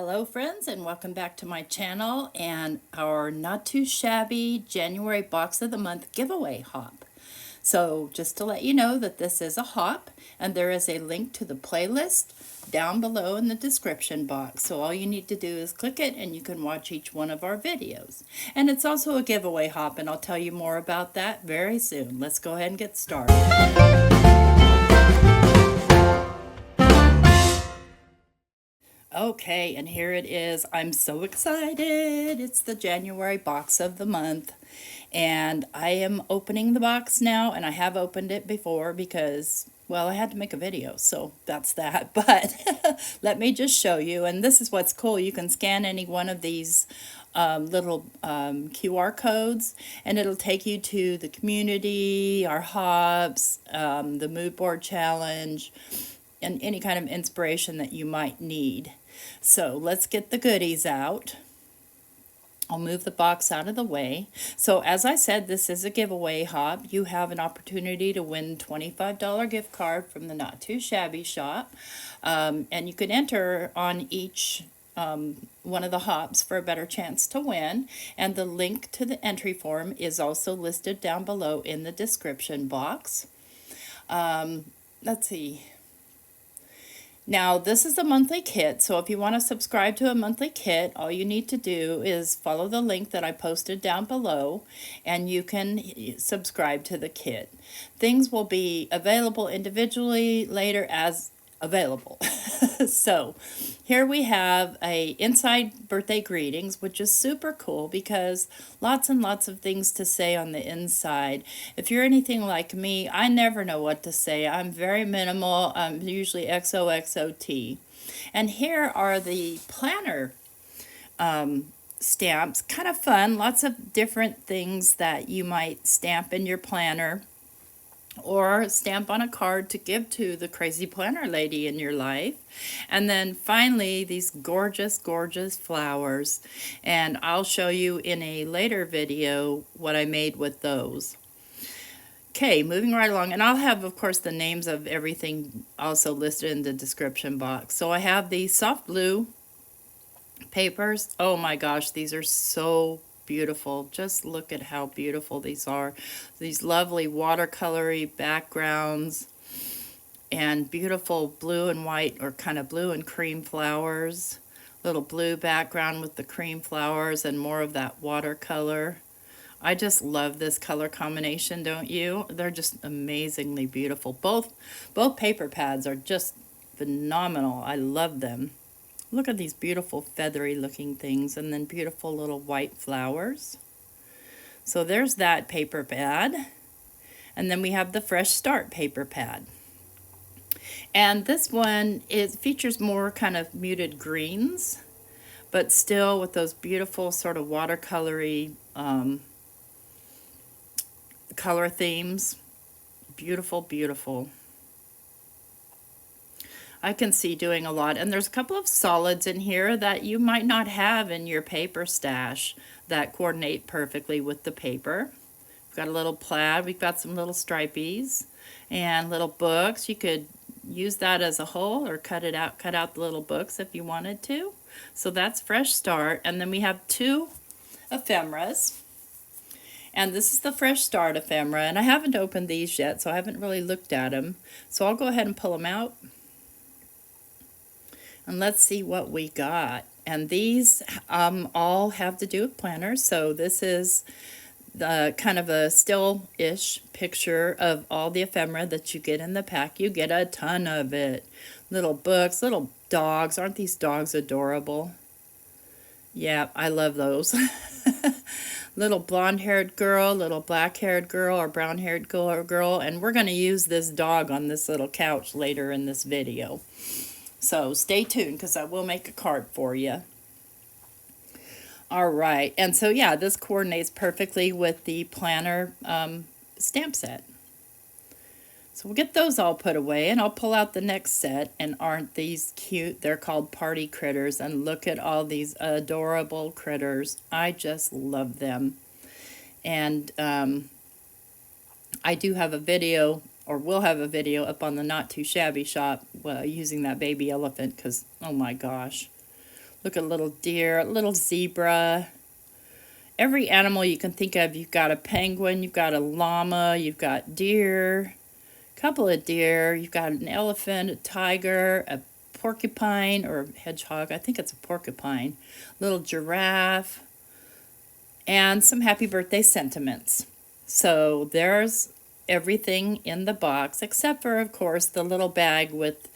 Hello friends, and welcome back to my channel and our not too shabby January box of the month giveaway hop. So just to let you know that this is a hop, and there is a link to the playlist down below in the description box. So all you need to do is click it and you can watch each one of our videos. And it's also a giveaway hop, and I'll tell you more about that very soon. Let's go ahead and get started. Okay, and here it is. I'm so excited. It's the January box of the month. And I am opening the box now, and I have opened it before because, well, I had to make a video, so that's that. But let me just show you. And this is what's cool. You can scan any one of these little QR codes, and it'll take you to the community, our hops, the mood board challenge, and any kind of inspiration that you might need. So let's get the goodies out. I'll move the box out of the way. So as I said, this is a giveaway hop. You have an opportunity to win $25 gift card from the Not Too Shabby shop. And you can enter on each one of the hops for a better chance to win. And the link to the entry form is also listed down below in the description box. Let's see. Now, this is a monthly kit, so if you want to subscribe to a monthly kit, all you need to do is follow the link that I posted down below, and you can subscribe to the kit. Things will be available individually later as available. So, here we have a inside birthday greetings, which is super cool because lots and lots of things to say on the inside. If you're anything like me, I never know what to say. I'm very minimal. I'm usually XOXOT. And here are the planner stamps. Kind of fun. Lots of different things that you might stamp in your planner, or stamp on a card to give to the crazy planner lady in your life. And then finally, these gorgeous, gorgeous flowers. And I'll show you in a later video what I made with those. Okay, moving right along. And I'll have, of course, the names of everything also listed in the description box. So I have the soft blue papers. Oh my gosh, these are so beautiful. Just look at how beautiful these are. These lovely watercolory backgrounds and beautiful blue and white, or kind of blue and cream flowers. Little blue background with the cream flowers and more of that watercolor. I just love this color combination, don't you? They're just amazingly beautiful. Both paper pads are just phenomenal. I love them. Look at these beautiful feathery looking things, and then beautiful little white flowers. So there's that paper pad. And then we have the Fresh Start paper pad. And this one features more kind of muted greens, but still with those beautiful sort of watercolory color themes. Beautiful, beautiful. I can see doing a lot. And there's a couple of solids in here that you might not have in your paper stash that coordinate perfectly with the paper. We've got a little plaid. We've got some little stripies and little books. You could use that as a whole or cut out the little books if you wanted to. So that's Fresh Start. And then we have two ephemeras. And this is the Fresh Start ephemera. And I haven't opened these yet, so I haven't really looked at them. So I'll go ahead and pull them out. And let's see what we got. And these all have to do with planners. So this is the kind of a still-ish picture of all the ephemera that you get in the pack. You get a ton of it. Little books, little dogs. Aren't these dogs adorable? Yeah, I love those. Little blonde-haired girl, little black-haired girl, or brown-haired girl. And we're going to use this dog on this little couch later in this video. So stay tuned because I will make a card for you. All right. And so, yeah, this coordinates perfectly with the planner stamp set. So we'll get those all put away, and I'll pull out the next set. And aren't these cute? They're called Party Critters. And look at all these adorable critters. I just love them. And I do have a video, or will have a video up on the Not Too Shabby shop using that baby elephant because, oh my gosh, Look at a little deer, a little zebra. Every animal you can think of. You've got a penguin, you've got a llama, you've got deer, a couple of deer, you've got an elephant, a tiger, a porcupine or hedgehog. I think it's a porcupine. Little giraffe, and some happy birthday sentiments. So there's everything in the box, except for, of course, the little bag with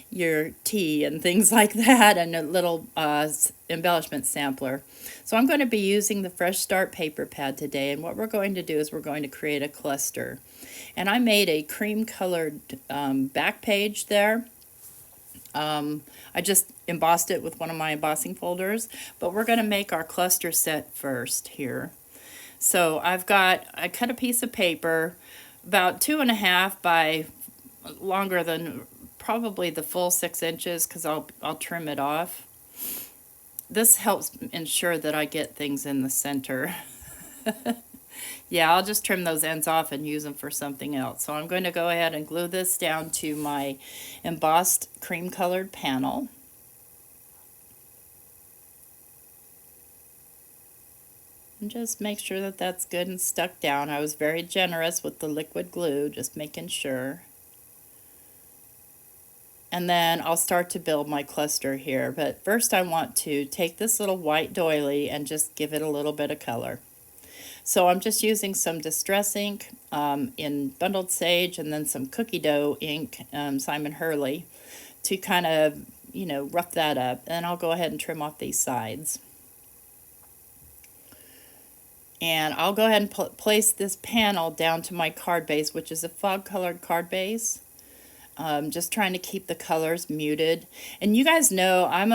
your tea and things like that, and a little embellishment sampler. So I'm going to be using the Fresh Start paper pad today, and what we're going to do is we're going to create a cluster. And I made a cream colored back page there. I just embossed it with one of my embossing folders, but we're going to make our cluster set first here. So I cut a piece of paper about 2.5 by longer than probably the full 6 inches, because I'll trim it off. This helps ensure that I get things in the center. Yeah, I'll just trim those ends off and use them for something else. So I'm going to go ahead and glue this down to my embossed cream colored panel. And just make sure that that's good and stuck down. I was very generous with the liquid glue, just making sure. And then I'll start to build my cluster here. But first I want to take this little white doily and just give it a little bit of color. So I'm just using some Distress ink in Bundled Sage, and then some cookie dough ink, Simon Hurley, to kind of, rough that up. And I'll go ahead and trim off these sides. And I'll go ahead and place this panel down to my card base, which is a fog colored card base. Just trying to keep the colors muted. And you guys know I'm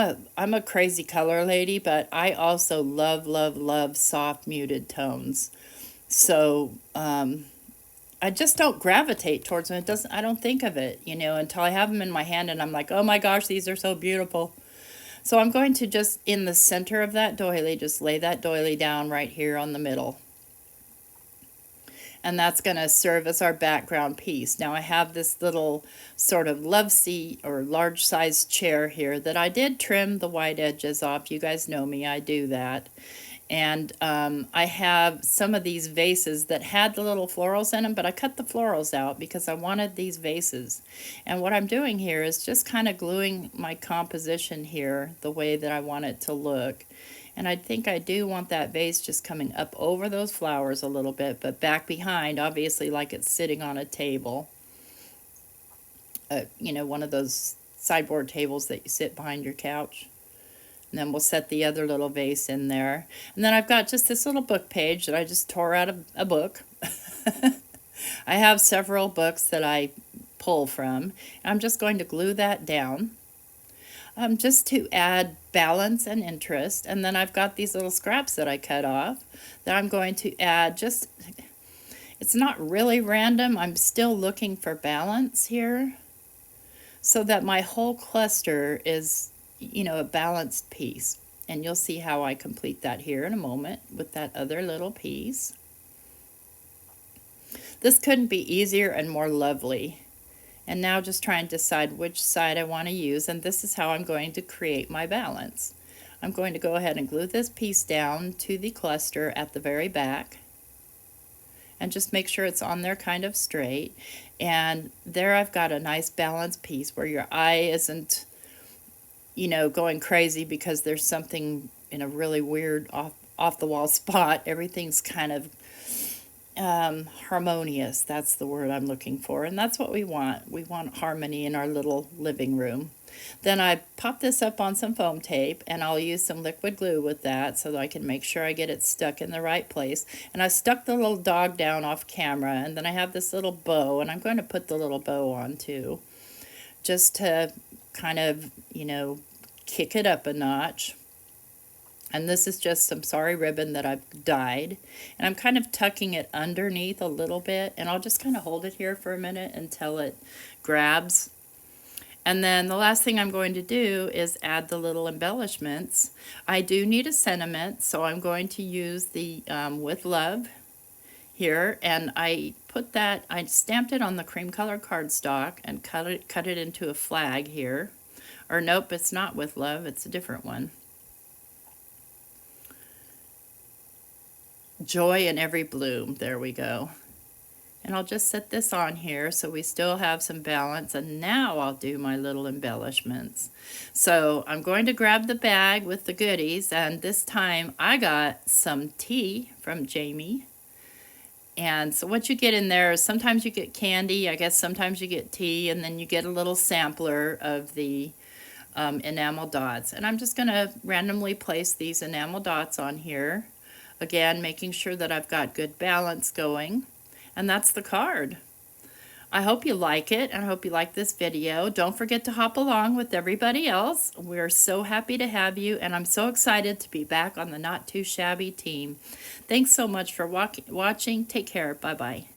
a crazy color lady, but I also love soft muted tones. So I just don't gravitate towards them. I don't think of it, until I have them in my hand and I'm like, oh my gosh, these are so beautiful. So I'm going to just, in the center of that doily, just lay that doily down right here on the middle. And that's going to serve as our background piece. Now I have this little sort of love seat or large size chair here that I did trim the white edges off. You guys know me, I do that. And I have some of these vases that had the little florals in them, but I cut the florals out because I wanted these vases. And what I'm doing here is just kind of gluing my composition here the way that I want it to look. And I think I do want that vase just coming up over those flowers a little bit, but back behind, obviously, like it's sitting on a table. One of those sideboard tables that you sit behind your couch. And then we'll set the other little vase in there. And then I've got just this little book page that I just tore out of a book. I have several books that I pull from. I'm just going to glue that down. Just to add balance and interest. And then I've got these little scraps that I cut off that I'm going to add. It's not really random. I'm still looking for balance here so that my whole cluster is, a balanced piece. And you'll see how I complete that here in a moment with that other little piece. This couldn't be easier and more lovely. And now just trying to decide which side I want to use, and this is how I'm going to create my balance. I'm going to go ahead and glue this piece down to the cluster at the very back and just make sure it's on there kind of straight. And there I've got a nice balanced piece where your eye isn't, going crazy because there's something in a really weird off the wall spot. Everything's kind of harmonious. That's the word I'm looking for, and that's what we want. We want harmony in our little living room. Then I pop this up on some foam tape, and I'll use some liquid glue with that so that I can make sure I get it stuck in the right place. And I stuck the little dog down off camera, and then I have this little bow, and I'm going to put the little bow on too, just to kind of, kick it up a notch. And this is just some sorry ribbon that I've dyed. And I'm kind of tucking it underneath a little bit. And I'll just kind of hold it here for a minute until it grabs. And then the last thing I'm going to do is add the little embellishments. I do need a sentiment, so I'm going to use the With Love here. And I stamped it on the cream colored cardstock and cut it into a flag here. Or nope, it's not With Love, it's a different one. Joy in every bloom. There we go. And I'll just set this on here so we still have some balance. And now I'll do my little embellishments. So I'm going to grab the bag with the goodies. And this time I got some tea from Jamie. And so what you get in there is sometimes you get candy. I guess sometimes you get tea. And then you get a little sampler of the enamel dots. And I'm just going to randomly place these enamel dots on here. Again, making sure that I've got good balance going. And that's the card. I hope you like it, and I hope you like this video. Don't forget to hop along with everybody else. We're so happy to have you, and I'm so excited to be back on the Not Too Shabby team. Thanks so much for watching. Take care. Bye-bye.